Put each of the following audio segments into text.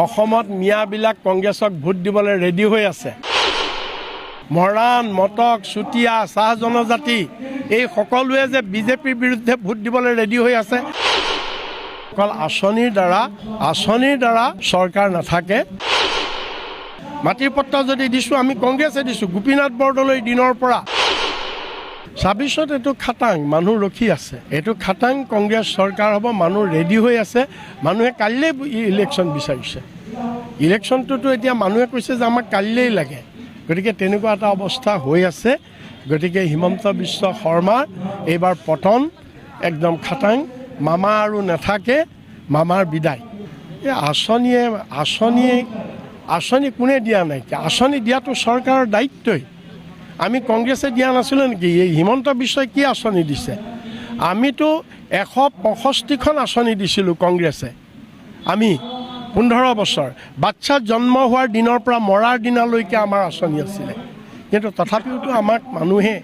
অসমত মিয়াবিলাক কংগ্ৰেছক ভোট দিবলৈ ৰেডি হৈ আছে। মৰাণ, মটক, চুতীয়া, চাহ জনজাতি এই সকলোৱে যে বিজেপিৰ বিৰুদ্ধে ভোট দিবলৈ ৰেডি হৈ আছে। অকল আঁচনিৰ দ্বাৰা চৰকাৰ নাথাকে। মাটিৰ পট্টা যদি দিছোঁ আমি কংগ্ৰেছে দিছোঁ গোপীনাথ বৰদলৈৰ দিনৰ পৰা। ২৬ত এইটো খাটাং মানুহ ৰখি আছে। এইটো খাটাং কংগ্ৰেছ চৰকাৰ হ'ব, মানুহ ৰেডি হৈ আছে। মানুহে কালিলৈ ইলেকশ্যন বিচাৰিছে। ইলেকশ্যনটোতো এতিয়া মানুহে কৈছে যে আমাক কালিলেই লাগে। গতিকে তেনেকুৱা এটা অৱস্থা হৈ আছে। গতিকে হিমন্ত বিশ্ব শৰ্মাৰ এইবাৰ পতন একদম খাটাং। মামা আৰু নাথাকে, মামাৰ বিদায়। এই আঁচনি কোনে দিয়া নাইকিয়া? আঁচনি দিয়াটো চৰকাৰৰ দায়িত্বই। আমি কংগ্ৰেছে দিয়া নাছিলোঁ নেকি? এই হিমন্ত বিশ্বই কি আঁচনি দিছে? আমিতো ১৬৫খন আঁচনি দিছিলোঁ কংগ্ৰেছে। আমি ১৫ বছৰ বাচ্চা জন্ম হোৱাৰ দিনৰ পৰা মৰাৰ দিনালৈকে আমাৰ আঁচনি আছিলে। কিন্তু তথাপিওতো আমাক মানুহে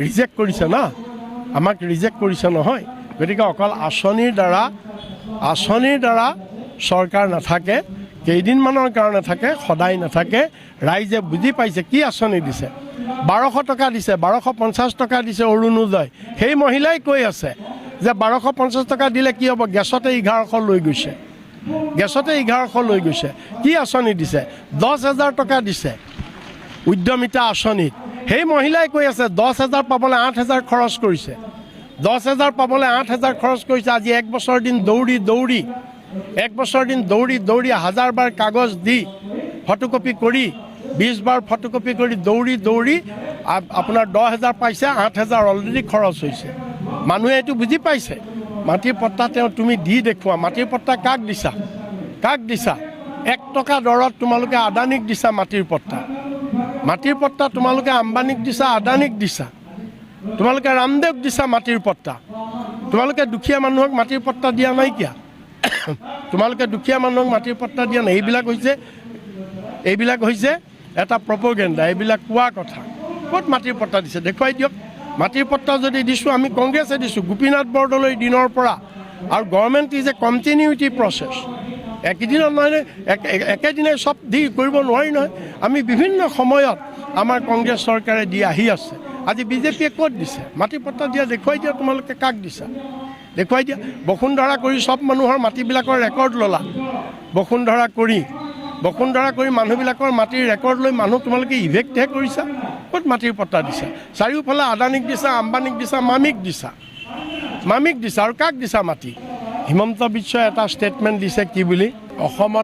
ৰিজেক্ট কৰিছে না, আমাক ৰিজেক্ট কৰিছে নহয়। গতিকে অকল আঁচনিৰ দ্বাৰা চৰকাৰ নাথাকে। কেইদিনমানৰ কাৰণে থাকে, সদায় নাথাকে। ৰাইজে বুজি পাইছে কি আঁচনি দিছে। ১২০০ টকা দিছে, ১২৫০ টকা দিছে অৰুণোদয়। সেই মহিলাই কৈ আছে যে ১২৫০ টকা দিলে কি হ'ব? গেছতে ১১০০ লৈ গৈছে। কি আঁচনি দিছে? ১০,০০০ টকা দিছে উদ্যমিতা আঁচনিত। সেই মহিলাই কৈ আছে ১০,০০০ পাবলৈ ৮,০০০ খৰচ কৰিছে। ১০,০০০ পাবলৈ ৮,০০০ খৰচ কৰিছে। আজি ১ বছৰ দিন দৌৰি ১,০০০ বাৰ কাগজ দি ফটোকপি কৰি ২০ বাৰ ফটোকপি কৰি দৌৰি আপোনাৰ ১০,০০০ পাইছে, ৮,০০০ অলৰেডি খৰচ হৈছে। মানুহে এইটো বুজি পাইছে। মাটিৰ পট্টা তুমি দি দেখুওৱা। মাটিৰ পট্টা কাক দিছা? ১ টকা দৰত তোমালোকে আদানীক দিছা মাটিৰ পট্টা। তোমালোকে আম্বানীক দিছা, আদানীক দিছা। তোমালোকে ৰামদেৱক দিছা মাটিৰ পট্টা। তোমালোকে দুখীয়া মানুহক মাটিৰ পট্টা দিয়া নাইকিয়া। এইবিলাক হৈছে এটা প্ৰপগেণ্ডা। এইবিলাক কোৱা কথা। ক'ত মাটিৰ পট্টা দিছে দেখুৱাই দিয়ক। মাটিৰ পট্টা যদি দিছোঁ আমি কংগ্ৰেছে দিছোঁ গোপীনাথ বৰদলৈৰ দিনৰ পৰা। আৰু government is a continuity process. একেদিনত নহয়, একেদিনাই চব দি কৰিব নোৱাৰি নহয়। আমি বিভিন্ন সময়ত আমাৰ কংগ্ৰেছ চৰকাৰে দি আহি আছে। আজি বিজেপিয়ে ক'ত দিছে মাটিৰ পট্টা দিয়া? দেখুৱাই দিয়া তোমালোকে কাক দিছা, দেখুৱাই দিয়া। বসুন্ধৰা কৰি চব মানুহৰ মাটিবিলাকৰ ৰেকৰ্ড ল'লা। বসুন্ধৰা কৰি মানুহবিলাকৰ মাটিৰ ৰেকৰ্ড লৈ মানুহ তোমালোকে ইভেক্টহে কৰিছা। ক'ত মাটিৰ পট্টা দিছা? চাৰিওফালে আদানীক দিছা, আম্বানীক দিছা, মামিক দিছা। আৰু কাক দিছা মাটি? হিমন্ত বিশ্বই এটা ষ্টেটমেণ্ট দিছে কি বুলি? অসমত